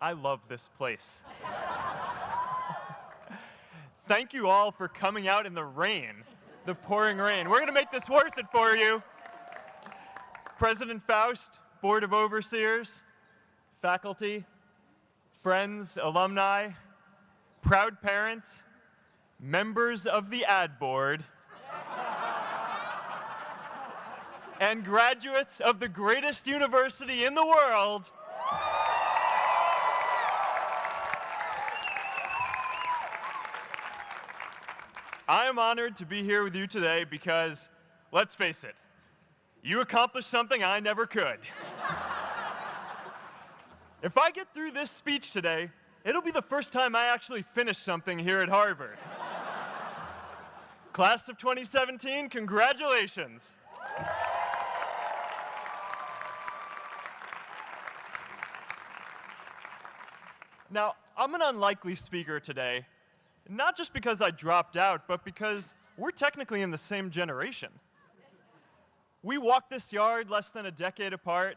I love this place. Thank you all for coming out in the rain, the pouring rain. We're going to make this worth it for you. President Faust, Board of Overseers, faculty, friends, alumni, proud parents, members of the ad board, and graduates of the greatest university in the world, I am honored to be here with you today because, let's face it, you accomplished something I never could. If I get through this speech today, it'll be the first time I actually finish something here at Harvard. Class of 2017, congratulations. Now, I'm an unlikely speaker today, not just because I dropped out, but because we're technically in the same generation. We walked this yard less than a decade apart.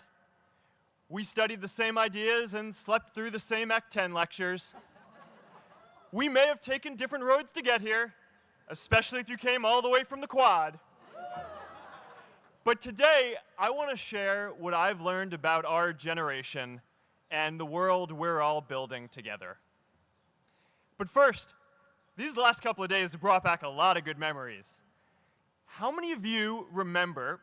We studied the same ideas and slept through the same Act 10 lectures. We may have taken different roads to get here, especially if you came all the way from the quad. But today, I want to share what I've learned about our generation and the world we're all building together. But first, these last couple of days have brought back a lot of good memories. How many of you remember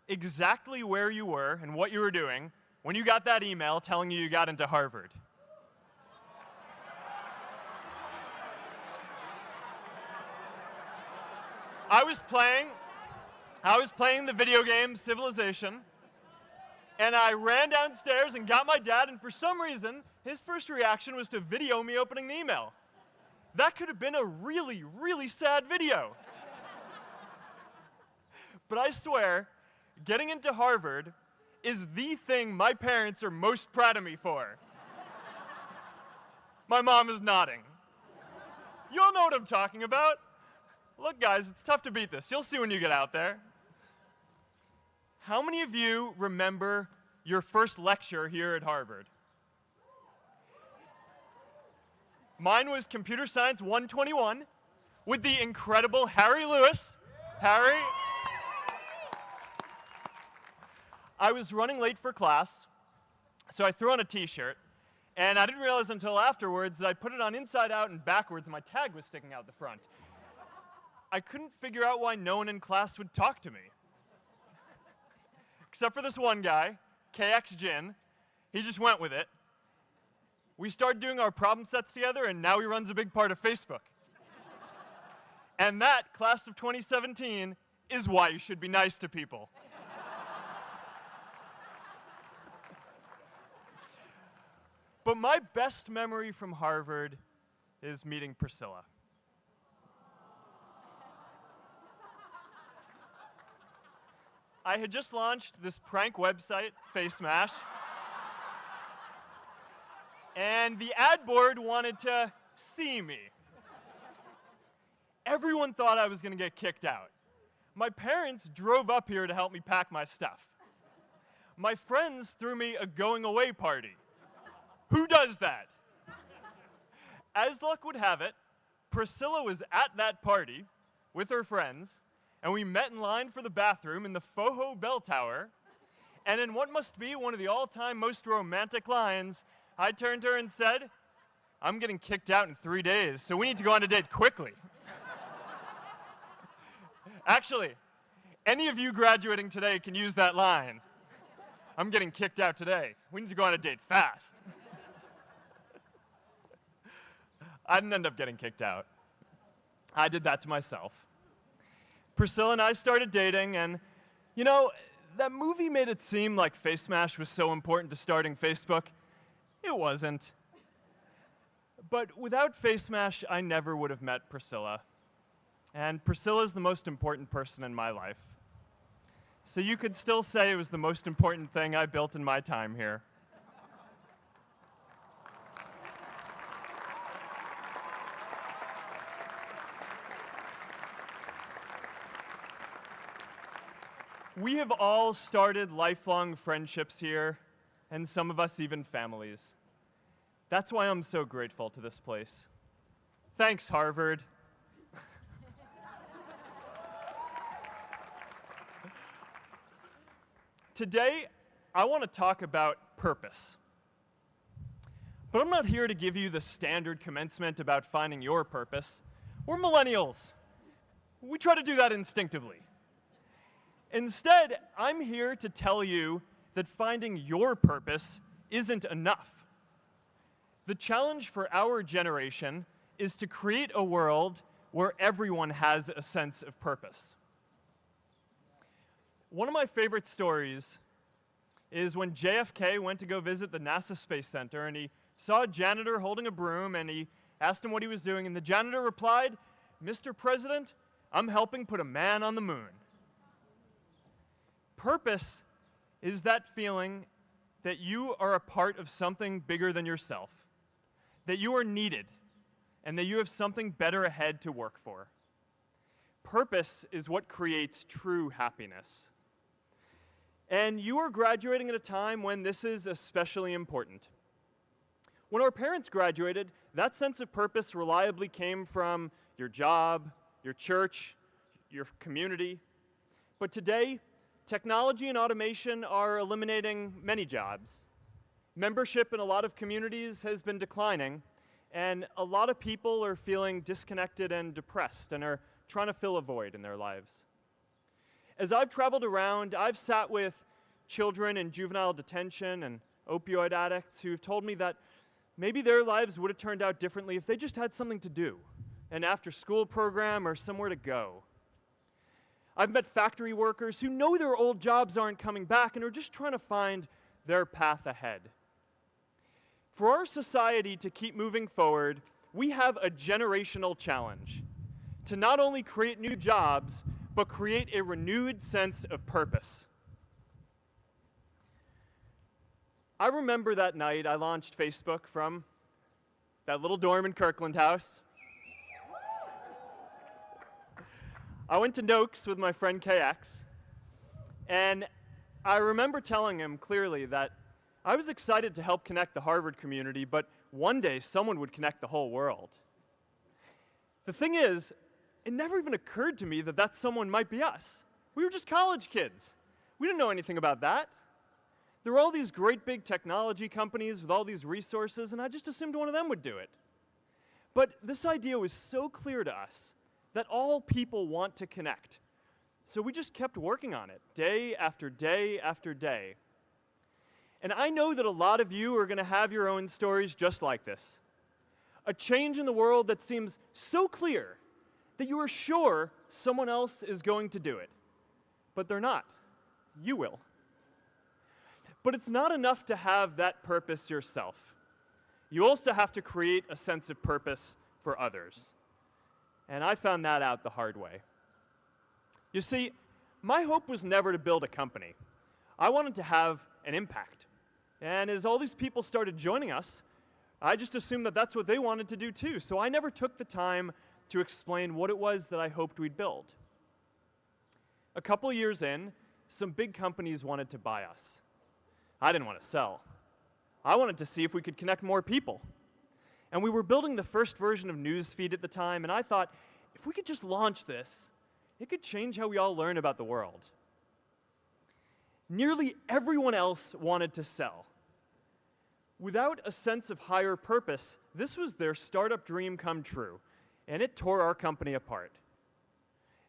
exactly where you were and what you were doing when you got that email telling you got into Harvard? I was playing the video game Civilization, and I ran downstairs and got my dad, and for some reason, his first reaction was to video me opening the email. That could have been a really, really sad video. But I swear, getting into Harvard is the thing my parents are most proud of me for. My mom is nodding. You all know what I'm talking about. Look, guys, it's tough to beat this. You'll see when you get out there. How many of you remember your first lecture here at Harvard? Mine was Computer Science 121 with the incredible Harry Lewis. Harry. I was running late for class, so I threw on a t-shirt, and I didn't realize until afterwards that I put it on inside out and backwards, and my tag was sticking out the front. I couldn't figure out why no one in class would talk to me. Except for this one guy, KX Jin. He just went with it. We started doing our problem sets together, and now he runs a big part of Facebook. And that, class of 2017, is why you should be nice to people. But my best memory from Harvard is meeting Priscilla. I had just launched this prank website, FaceMash, and the ad board wanted to see me. Everyone thought I was going to get kicked out. My parents drove up here to help me pack my stuff. My friends threw me a going-away party. Who does that? As luck would have it, Priscilla was at that party with her friends, and we met in line for the bathroom in the Foho Bell Tower, and in what must be one of the all-time most romantic lines, I turned to her and said, "I'm getting kicked out in 3 days, so we need to go on a date quickly." Actually, any of you graduating today can use that line. I'm getting kicked out today. We need to go on a date fast. I didn't end up getting kicked out. I did that to myself. Priscilla and I started dating, and, you know, that movie made it seem like FaceMash was so important to starting Facebook. It wasn't. But without FaceMash, I never would have met Priscilla. And Priscilla's the most important person in my life. So you could still say it was the most important thing I built in my time here. We have all started lifelong friendships here, and some of us even families. That's why I'm so grateful to this place. Thanks, Harvard. Today, I want to talk about purpose. But I'm not here to give you the standard commencement about finding your purpose. We're millennials. We try to do that instinctively. Instead, I'm here to tell you that finding your purpose isn't enough. The challenge for our generation is to create a world where everyone has a sense of purpose. One of my favorite stories is when JFK went to go visit the NASA Space Center, and he saw a janitor holding a broom, and he asked him what he was doing, and the janitor replied, "Mr. President, I'm helping put a man on the moon." Purpose is that feeling that you are a part of something bigger than yourself, that you are needed, and that you have something better ahead to work for. Purpose is what creates true happiness. And you are graduating at a time when this is especially important. When our parents graduated, that sense of purpose reliably came from your job, your church, your community. But today, technology and automation are eliminating many jobs. Membership in a lot of communities has been declining, and a lot of people are feeling disconnected and depressed and are trying to fill a void in their lives. As I've traveled around, I've sat with children in juvenile detention and opioid addicts who've told me that maybe their lives would have turned out differently if they just had something to do, an after-school program or somewhere to go. I've met factory workers who know their old jobs aren't coming back and are just trying to find their path ahead. For our society to keep moving forward, we have a generational challenge to not only create new jobs, but create a renewed sense of purpose. I remember that night I launched Facebook from that little dorm in Kirkland House. I went to Noakes with my friend KX, and I remember telling him clearly that I was excited to help connect the Harvard community, but one day someone would connect the whole world. The thing is, it never even occurred to me that that someone might be us. We were just college kids. We didn't know anything about that. There were all these great big technology companies with all these resources, and I just assumed one of them would do it. But this idea was so clear to us that all people want to connect. So we just kept working on it, day after day after day. And I know that a lot of you are going to have your own stories just like this. A change in the world that seems so clear that you are sure someone else is going to do it. But they're not. You will. But it's not enough to have that purpose yourself. You also have to create a sense of purpose for others. And I found that out the hard way. You see, my hope was never to build a company. I wanted to have an impact. And as all these people started joining us, I just assumed that that's what they wanted to do too. So I never took the time to explain what it was that I hoped we'd build. A couple years in, some big companies wanted to buy us. I didn't want to sell. I wanted to see if we could connect more people. And we were building the first version of Newsfeed at the time, and I thought, if we could just launch this, it could change how we all learn about the world. Nearly everyone else wanted to sell. Without a sense of higher purpose, this was their startup dream come true, and it tore our company apart.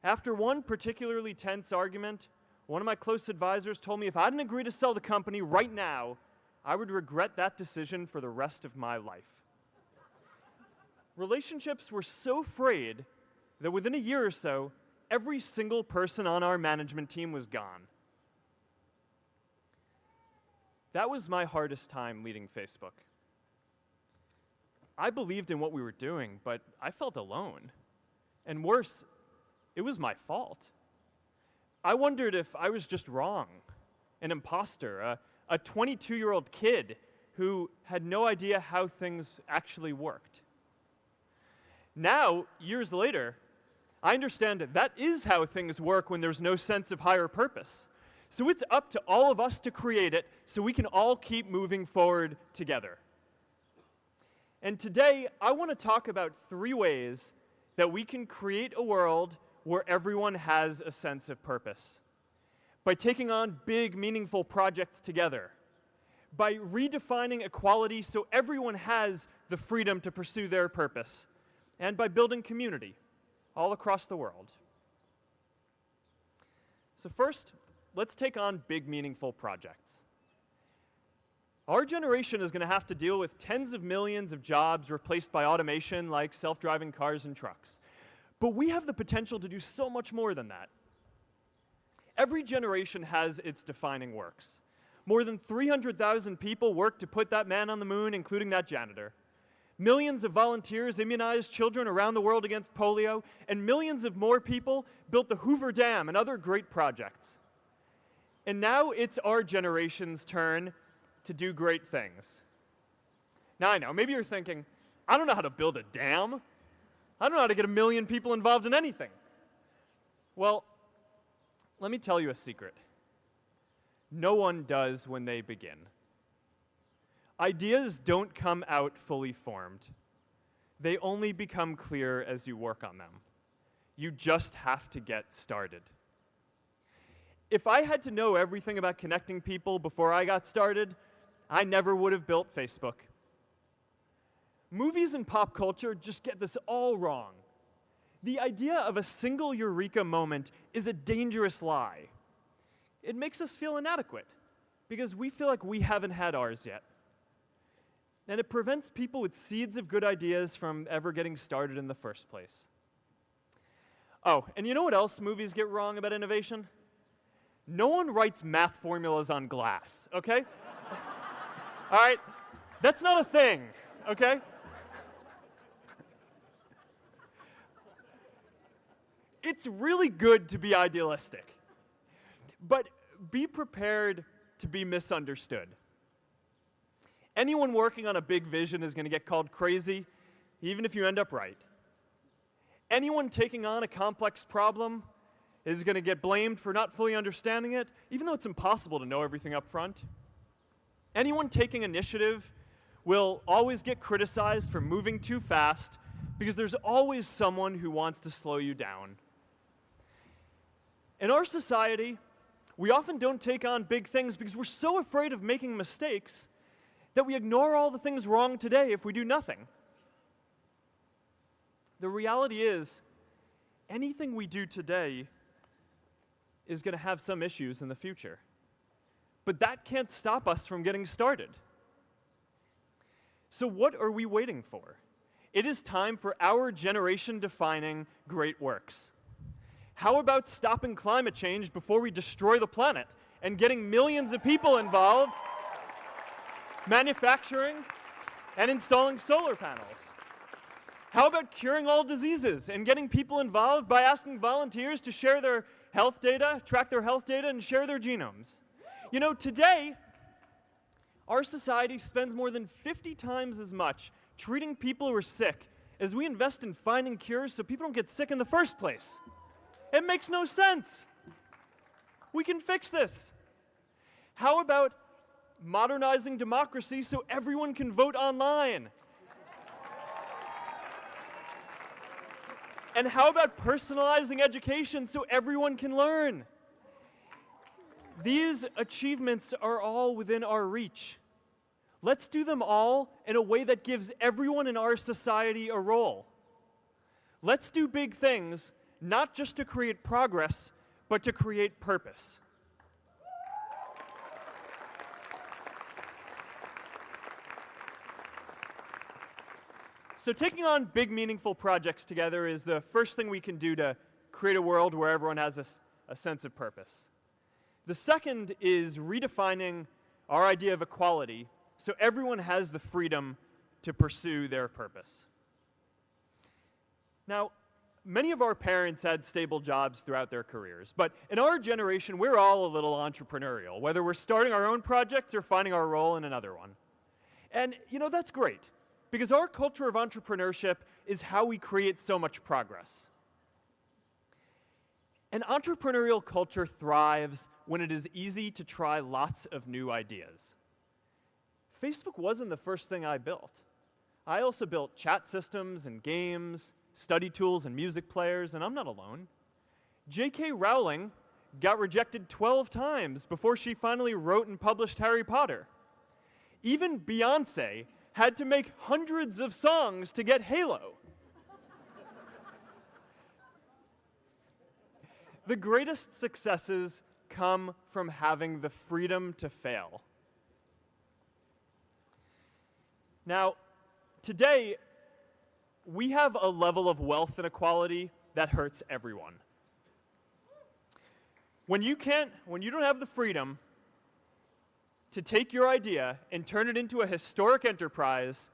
After one particularly tense argument, one of my close advisors told me if I didn't agree to sell the company right now, I would regret that decision for the rest of my life. Relationships were so frayed that within a year or so, every single person on our management team was gone. That was my hardest time leading Facebook. I believed in what we were doing, but I felt alone. And worse, it was my fault. I wondered if I was just wrong, an imposter, a 22-year-old kid who had no idea how things actually worked. Now, years later, I understand that is how things work when there's no sense of higher purpose. So it's up to all of us to create it so we can all keep moving forward together. And today, I want to talk about 3 ways that we can create a world where everyone has a sense of purpose. By taking on big, meaningful projects together. By redefining equality so everyone has the freedom to pursue their purpose. And by building community all across the world. So first, let's take on big, meaningful projects. Our generation is going to have to deal with tens of millions of jobs replaced by automation like self-driving cars and trucks. But we have the potential to do so much more than that. Every generation has its defining works. More than 300,000 people worked to put that man on the moon, including that janitor. Millions of volunteers immunized children around the world against polio, and millions of more people built the Hoover Dam and other great projects. And now it's our generation's turn to do great things. Now I know, maybe you're thinking, I don't know how to build a dam. I don't know how to get 1 million people involved in anything. Well, let me tell you a secret. No one does when they begin. Ideas don't come out fully formed. They only become clear as you work on them. You just have to get started. If I had to know everything about connecting people before I got started, I never would have built Facebook. Movies and pop culture just get this all wrong. The idea of a single eureka moment is a dangerous lie. It makes us feel inadequate because we feel like we haven't had ours yet. And it prevents people with seeds of good ideas from ever getting started in the first place. Oh, and you know what else movies get wrong about innovation? No one writes math formulas on glass, okay? All right? That's not a thing, okay? It's really good to be idealistic, but be prepared to be misunderstood. Anyone working on a big vision is going to get called crazy, even if you end up right. Anyone taking on a complex problem is going to get blamed for not fully understanding it, even though it's impossible to know everything up front. Anyone taking initiative will always get criticized for moving too fast because there's always someone who wants to slow you down. In our society, we often don't take on big things because we're so afraid of making mistakes that we ignore all the things wrong today if we do nothing. The reality is, anything we do today is going to have some issues in the future. But that can't stop us from getting started. So what are we waiting for? It is time for our generation-defining great works. How about stopping climate change before we destroy the planet and getting millions of people involved, manufacturing and installing solar panels? How about curing all diseases and getting people involved by asking volunteers to share their health data, track their health data, and share their genomes? You know, today, our society spends more than 50 times as much treating people who are sick as we invest in finding cures so people don't get sick in the first place. It makes no sense. We can fix this. How about modernizing democracy so everyone can vote online? And how about personalizing education so everyone can learn? These achievements are all within our reach. Let's do them all in a way that gives everyone in our society a role. Let's do big things, not just to create progress, but to create purpose. So taking on big, meaningful projects together is the first thing we can do to create a world where everyone has a sense of purpose. The second is redefining our idea of equality so everyone has the freedom to pursue their purpose. Now, many of our parents had stable jobs throughout their careers, but in our generation, we're all a little entrepreneurial, whether we're starting our own projects or finding our role in another one. And, you know, that's great, because our culture of entrepreneurship is how we create so much progress. An entrepreneurial culture thrives when it is easy to try lots of new ideas. Facebook wasn't the first thing I built. I also built chat systems and games, study tools and music players, and I'm not alone. J.K. Rowling got rejected 12 times before she finally wrote and published Harry Potter. Even Beyoncé had to make hundreds of songs to get Halo. The greatest successes come from having the freedom to fail. Now, today, we have a level of wealth inequality that hurts everyone. When you don't have the freedom to take your idea and turn it into a historic enterprise,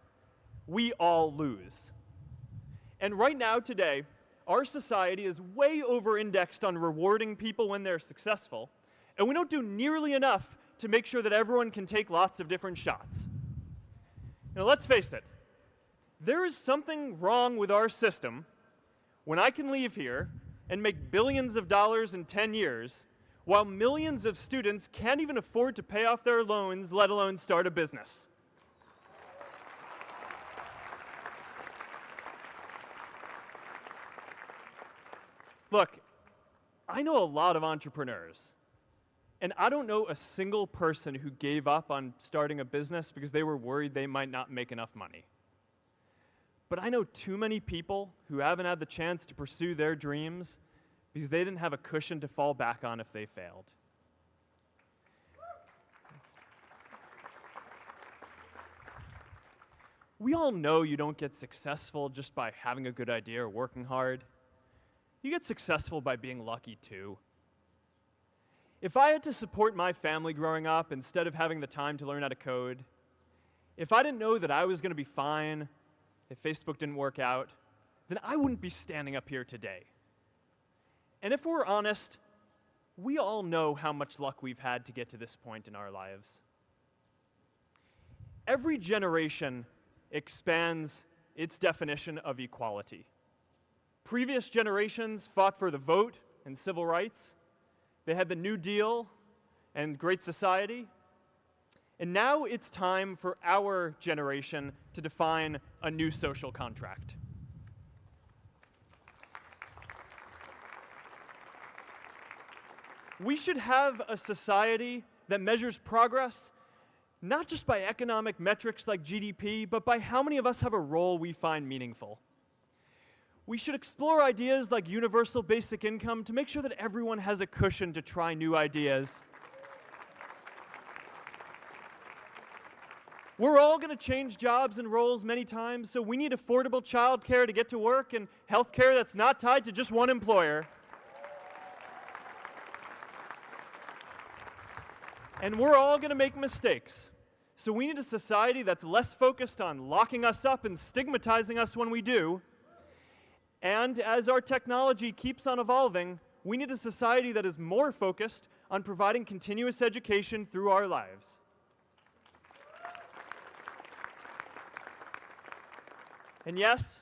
we all lose. And right now, today, our society is way over-indexed on rewarding people when they're successful, and we don't do nearly enough to make sure that everyone can take lots of different shots. Now, let's face it, there is something wrong with our system when I can leave here and make billions of dollars in 10 years, while millions of students can't even afford to pay off their loans, let alone start a business. Look, I know a lot of entrepreneurs, and I don't know a single person who gave up on starting a business because they were worried they might not make enough money. But I know too many people who haven't had the chance to pursue their dreams because they didn't have a cushion to fall back on if they failed. We all know you don't get successful just by having a good idea or working hard. You get successful by being lucky too. If I had to support my family growing up instead of having the time to learn how to code, if I didn't know that I was going to be fine if Facebook didn't work out, then I wouldn't be standing up here today. And if we're honest, we all know how much luck we've had to get to this point in our lives. Every generation expands its definition of equality. Previous generations fought for the vote and civil rights. They had the New Deal and Great Society. And now it's time for our generation to define a new social contract. We should have a society that measures progress not just by economic metrics like GDP, but by how many of us have a role we find meaningful. We should explore ideas like universal basic income to make sure that everyone has a cushion to try new ideas. We're all going to change jobs and roles many times, so we need affordable childcare to get to work and healthcare that's not tied to just one employer. And we're all going to make mistakes. So we need a society that's less focused on locking us up and stigmatizing us when we do. And as our technology keeps on evolving, we need a society that is more focused on providing continuous education through our lives. And yes,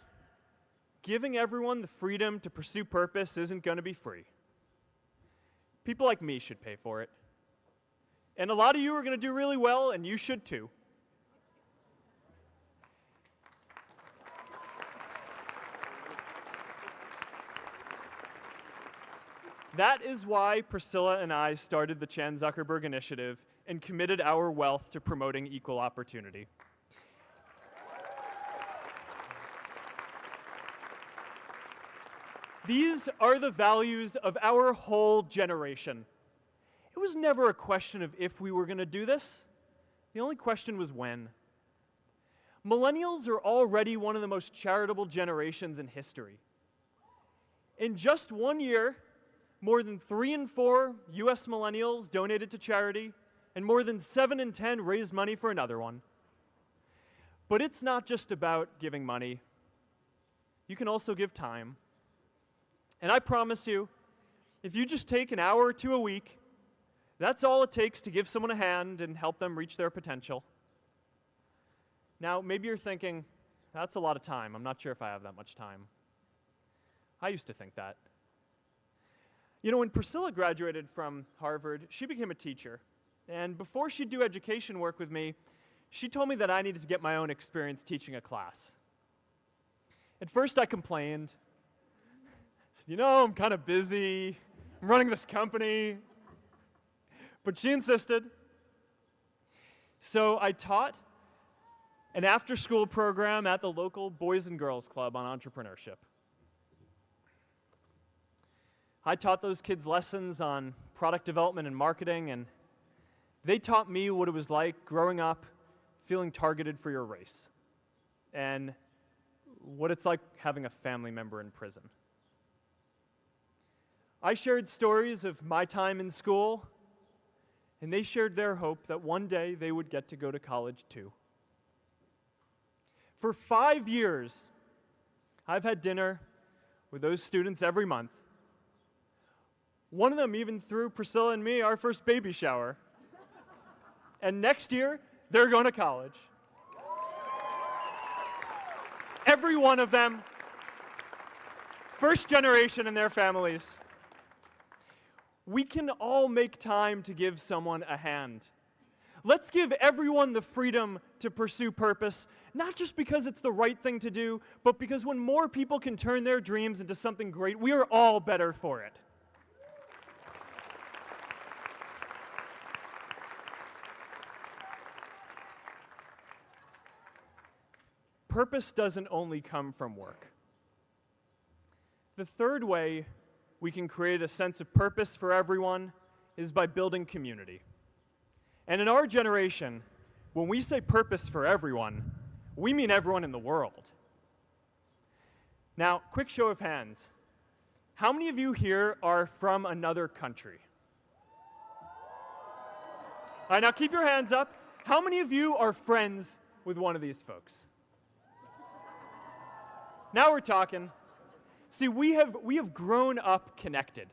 giving everyone the freedom to pursue purpose isn't going to be free. People like me should pay for it. And a lot of you are going to do really well, and you should too. That is why Priscilla and I started the Chan Zuckerberg Initiative and committed our wealth to promoting equal opportunity. These are the values of our whole generation. It was never a question of if we were going to do this. The only question was when. Millennials are already one of the most charitable generations in history. In just 1 year, more than 3 in 4 US millennials donated to charity, and more than 7 in 10 raised money for another one. But it's not just about giving money. You can also give time. And I promise you, if you just take an hour or two a week, that's all it takes to give someone a hand and help them reach their potential. Now, maybe you're thinking, that's a lot of time. I'm not sure if I have that much time. I used to think that. You know, when Priscilla graduated from Harvard, she became a teacher. And before she'd do education work with me, she told me that I needed to get my own experience teaching a class. At first I complained. I said, I'm kind of busy. I'm running this company. But she insisted. So I taught an after-school program at the local Boys and Girls Club on entrepreneurship. I taught those kids lessons on product development and marketing, and they taught me what it was like growing up feeling targeted for your race, and what it's like having a family member in prison. I shared stories of my time in school, and they shared their hope that one day they would get to go to college too. For 5 years, I've had dinner with those students every month. One of them even threw Priscilla and me our first baby shower. And next year, they're going to college. Every one of them, first generation in their families. We can all make time to give someone a hand. Let's give everyone the freedom to pursue purpose, not just because it's the right thing to do, but because when more people can turn their dreams into something great, we are all better for it. Purpose doesn't only come from work. The third way we can create a sense of purpose for everyone is by building community. And in our generation, when we say purpose for everyone, we mean everyone in the world. Now, quick show of hands. How many of you here are from another country? All right, now keep your hands up. How many of you are friends with one of these folks? Now we're talking. See, we have grown up connected.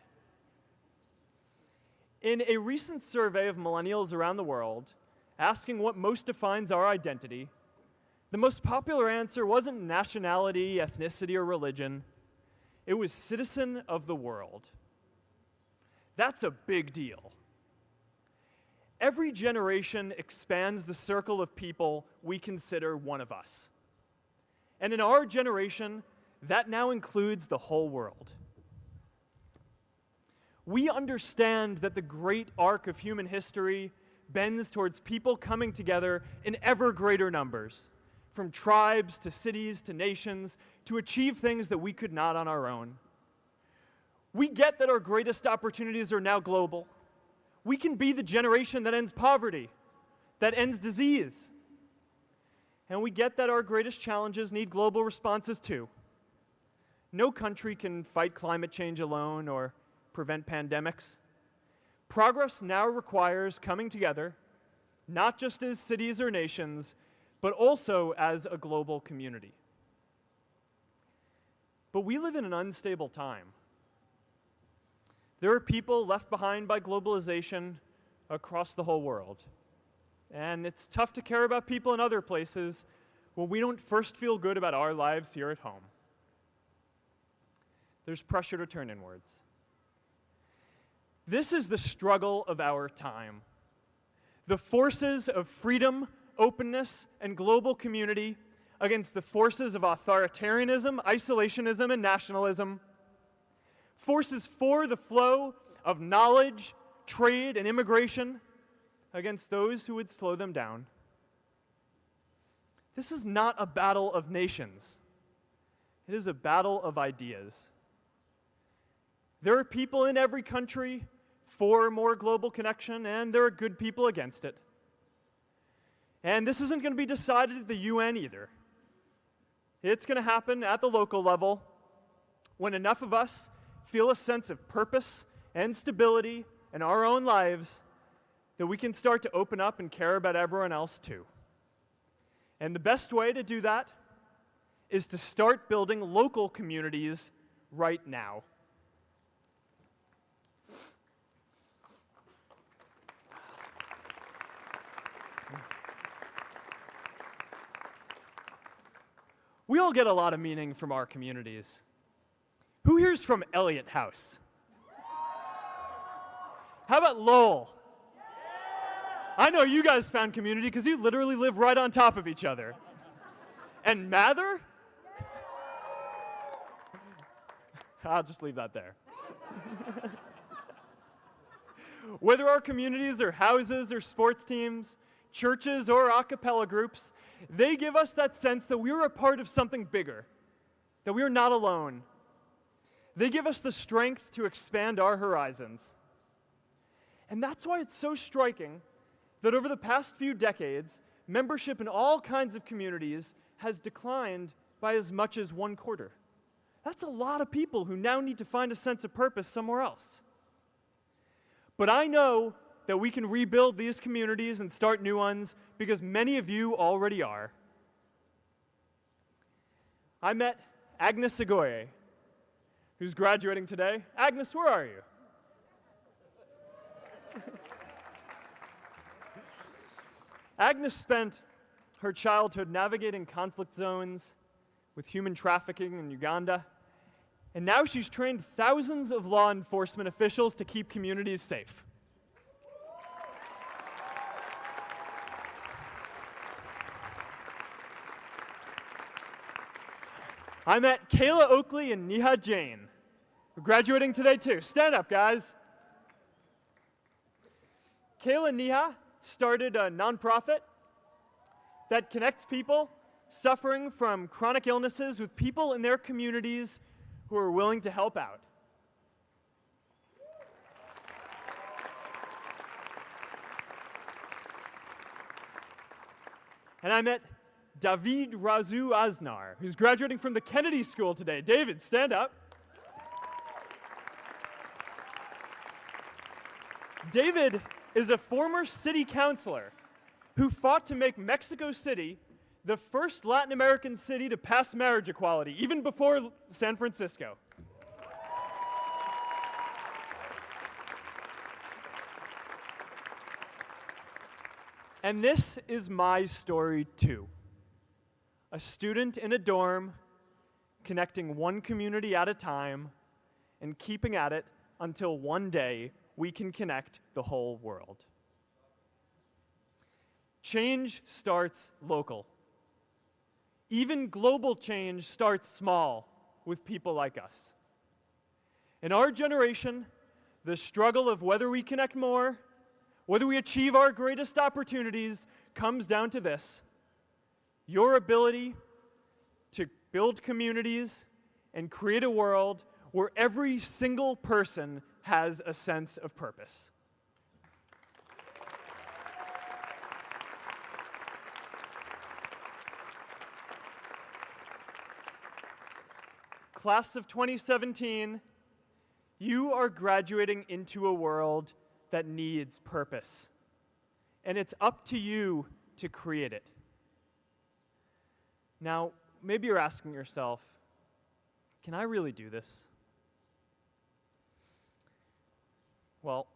In a recent survey of millennials around the world, asking what most defines our identity, the most popular answer wasn't nationality, ethnicity, or religion. It was citizen of the world. That's a big deal. Every generation expands the circle of people we consider one of us. And in our generation, that now includes the whole world. We understand that the great arc of human history bends towards people coming together in ever greater numbers, from tribes to cities to nations, to achieve things that we could not on our own. We get that our greatest opportunities are now global. We can be the generation that ends poverty, that ends disease. And we get that our greatest challenges need global responses too. No country can fight climate change alone or prevent pandemics. Progress now requires coming together, not just as cities or nations, but also as a global community. But we live in an unstable time. There are people left behind by globalization across the whole world. And it's tough to care about people in other places when we don't first feel good about our lives here at home. There's pressure to turn inwards. This is the struggle of our time. The forces of freedom, openness, and global community against the forces of authoritarianism, isolationism, and nationalism. Forces for the flow of knowledge, trade, and immigration against those who would slow them down. This is not a battle of nations. It is a battle of ideas. There are people in every country for more global connection, and there are good people against it. And this isn't going to be decided at the UN either. It's going to happen at the local level when enough of us feel a sense of purpose and stability in our own lives that we can start to open up and care about everyone else too. And the best way to do that is to start building local communities right now. We all get a lot of meaning from our communities. Who here's from Elliott House? How about Lowell? I know you guys found community because you literally live right on top of each other. And Mather? I'll just leave that there. Whether our communities are houses or sports teams, churches or a cappella groups, they give us that sense that we are a part of something bigger, that we are not alone. They give us the strength to expand our horizons. And that's why it's so striking that over the past few decades, membership in all kinds of communities has declined by as much as 1/4. That's a lot of people who now need to find a sense of purpose somewhere else. But I know that we can rebuild these communities and start new ones because many of you already are. I met Agnes Agoye, who's graduating today. Agnes, where are you? Agnes spent her childhood navigating conflict zones with human trafficking in Uganda, and now she's trained thousands of law enforcement officials to keep communities safe. I met Kayla Oakley and Neha Jain, who are graduating today too. Stand up, guys. Kayla and Neha started a nonprofit that connects people suffering from chronic illnesses with people in their communities who are willing to help out. And I met David Razu Aznar, who's graduating from the Kennedy School today. David, stand up. David is a former city councilor who fought to make Mexico City the first Latin American city to pass marriage equality, even before San Francisco. And this is my story too. A student in a dorm, connecting one community at a time and keeping at it until one day we can connect the whole world. Change starts local. Even global change starts small with people like us. In our generation, the struggle of whether we connect more, whether we achieve our greatest opportunities, comes down to this: your ability to build communities and create a world where every single person has a sense of purpose. Class of 2017, you are graduating into a world that needs purpose, and it's up to you to create it. Now, maybe you're asking yourself, can I really do this? Well,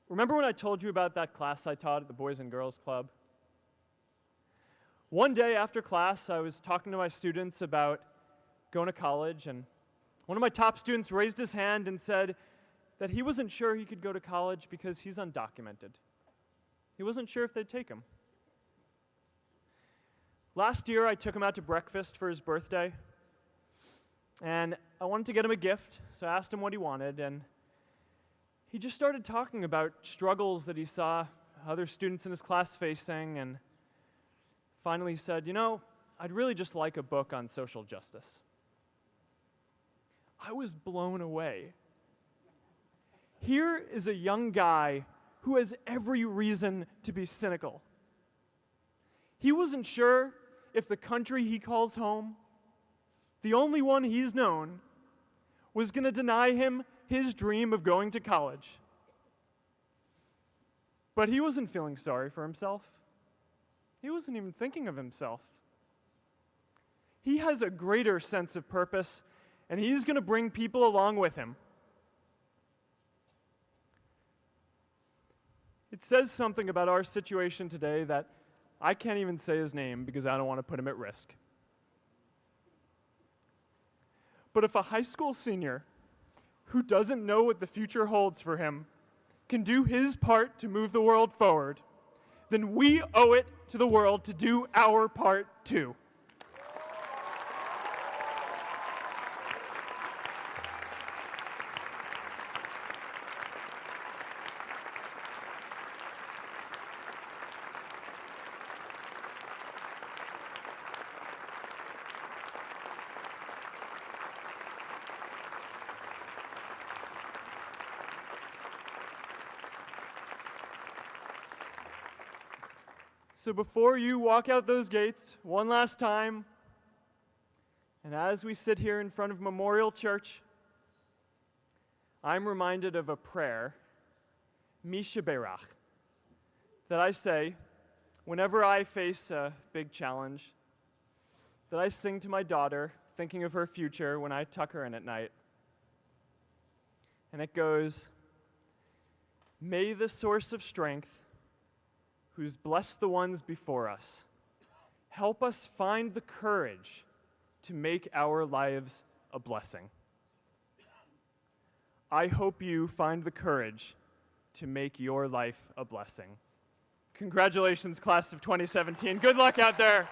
remember when I told you about that class I taught at the Boys and Girls Club? One day after class, I was talking to my students about going to college, and one of my top students raised his hand and said that he wasn't sure he could go to college because he's undocumented. He wasn't sure if they'd take him. Last year, I took him out to breakfast for his birthday, and I wanted to get him a gift, so I asked him what he wanted, and he just started talking about struggles that he saw other students in his class facing, and finally he said, "You know, I'd really just like a book on social justice." I was blown away. Here is a young guy who has every reason to be cynical. He wasn't sure if the country he calls home, the only one he's known, was going to deny him his dream of going to college. But he wasn't feeling sorry for himself. He wasn't even thinking of himself. He has a greater sense of purpose, and he's going to bring people along with him. It says something about our situation today that I can't even say his name because I don't want to put him at risk. But if a high school senior who doesn't know what the future holds for him can do his part to move the world forward, then we owe it to the world to do our part too. So before you walk out those gates one last time, and as we sit here in front of Memorial Church, I'm reminded of a prayer, Misha Berach, that I say whenever I face a big challenge, that I sing to my daughter, thinking of her future when I tuck her in at night. And it goes, "May the source of strength, who's blessed the ones before us, help us find the courage to make our lives a blessing." I hope you find the courage to make your life a blessing. Congratulations, class of 2017. Good luck out there.